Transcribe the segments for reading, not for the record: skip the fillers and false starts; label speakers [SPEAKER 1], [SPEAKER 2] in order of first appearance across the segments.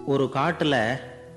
[SPEAKER 1] ஒரு காட்டுல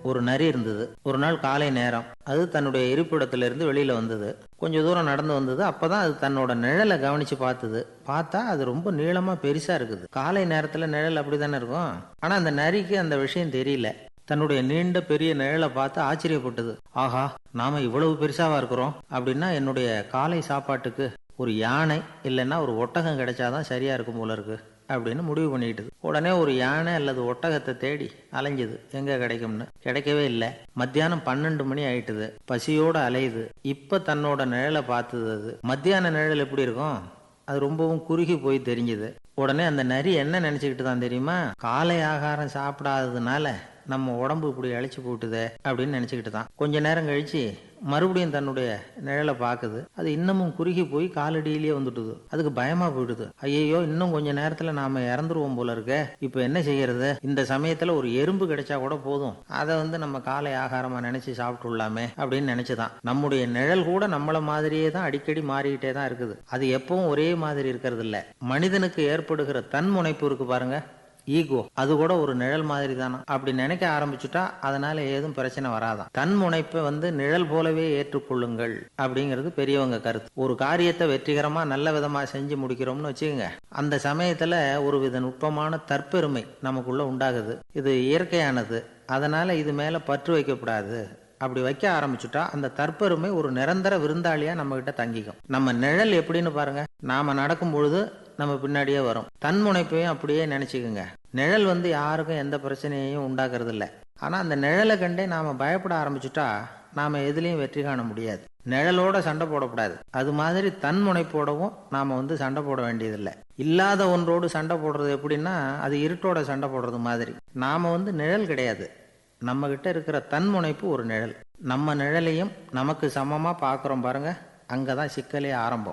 [SPEAKER 1] ஒரு நரி இருந்தது. ஒரு நாள் காலை நேரம் அது தன்னுடைய இருப்பிடத்திலிருந்து வெளியில வந்தது. கொஞ்ச தூரம் நடந்து வந்தது. அப்பதான் அது தன்னோட நிழலை கவனிச்சு பார்த்தது. பார்த்தா அது ரொம்ப நீளமா பெருசா இருக்குது. காலை நேரத்துல நிழல் அப்படித்தானே இருக்கும். ஆனா அந்த நரிக்கு அந்த விஷயம் தெரியல. தன்னுடைய நீண்ட பெரிய நிழலை பார்த்து ஆச்சரியப்பட்டது. ஆஹா, நாம இவ்வளவு பெருசாவா இருக்கிறோம். அப்படின்னா என்னுடைய காலை சாப்பாட்டுக்கு ஒரு யானை இல்லைன்னா ஒரு ஒட்டகம் கிடைச்சாதான் சரியா இருக்கும் போல இருக்கு அப்படின்னு முடிவு பண்ணிட்டுது. உடனே ஒரு யானை அல்லது ஒட்டகத்தை தேடி அலைஞ்சுது, எங்க கிடைக்கும்னு. கிடைக்கவே இல்லை. மத்தியானம் 12 மணி ஆயிட்டுது. பசியோட அலையுது. இப்ப தன்னோட நிழலை பார்த்தது. அது மத்தியான நிழல் எப்படி இருக்கும், அது ரொம்பவும் குறுகி போய் தெரிஞ்சுது. உடனே அந்த நரி என்ன நினைச்சுக்கிட்டு தான் தெரியுமா, காலை ஆகாரம் சாப்பிடாததுனால நம்ம உடம்பு இப்படி அழைச்சு போட்டுதே அப்படின்னு நினைச்சுக்கிட்டு தான். கொஞ்ச நேரம் கழிச்சு மறுபடியும் தன்னுடைய நிழலை பார்க்குது. அது இன்னமும் குறுகி போய் காலடியிலேயே வந்துட்டுது. அதுக்கு பயமா போயிடுது. ஐயோ, இன்னும் கொஞ்ச நேரத்துல நாம இறந்துருவோம் போல இருக்க. இப்ப என்ன செய்யறது? இந்த சமயத்துல ஒரு எறும்பு கிடைச்சா கூட போதும், அதை நம்ம காலை ஆகாரமா நினைச்சு சாப்பிட்டுள்ளாமே அப்படின்னு நினைச்சுதான். நம்முடைய நிழல் கூட நம்மள மாதிரியே தான் அடிக்கடி மாறிக்கிட்டே தான் இருக்குது. அது எப்பவும் ஒரே மாதிரி இருக்கிறது இல்ல. மனிதனுக்கு ஏற்படுகிற தன்முனைப்பு இருக்கு பாருங்க, ஈகோ, அது கூட ஒரு நிழல் மாதிரி தானா. அப்படி நினைக்க ஆரம்பிச்சுட்டா அதனால ஏதும் பிரச்சனை வராதான். தன் முனைப்பை நிழல் போலவே ஏற்றுக்கொள்ளுங்கள் அப்படிங்கிறது பெரியவங்க கருத்து. ஒரு காரியத்தை வெற்றிகரமா நல்ல விதமா செஞ்சு முடிக்கிறோம்னு வச்சுக்கோங்க, அந்த சமயத்துல ஒரு வித நுட்பமான தற்பெருமை நமக்குள்ள உண்டாகுது. இது இயற்கையானது. அதனால இது மேல பற்று வைக்கக்கூடாது. அப்படி வைக்க ஆரம்பிச்சுட்டா அந்த தற்பெருமை ஒரு நிரந்தர விருந்தாளியா நம்ம கிட்ட தங்கிக்கும். நம்ம நிழல் எப்படின்னு பாருங்க, நாம நடக்கும் பொழுது நம்ம பின்னாடியே வரும். தன்முனைப்பையும் அப்படியே நினைச்சுக்குங்க. நிழல் யாருக்கும் எந்த பிரச்சனையையும் உண்டாக்குறது இல்லை. ஆனா அந்த நிழலை கண்டே நாம பயப்பட ஆரம்பிச்சுட்டா நாம எதுலையும் வெற்றி காண முடியாது. நிழலோட சண்டை போடக்கூடாது. அது மாதிரி தன்முனைப்போடவும் நாம சண்டை போட வேண்டியதில்லை. இல்லாத ஒன்றோடு சண்டை போடுறது எப்படின்னா, அது இருட்டோட சண்டை போடுறது மாதிரி. நாம நிழல் கிடையாது. நம்ம கிட்ட இருக்கிற தன்முனைப்பு ஒரு நிழல். நம்ம நிழலையும் நமக்கு சமமா பாக்குறோம் பாருங்க, அங்கதான் சிக்கலே ஆரம்பம்.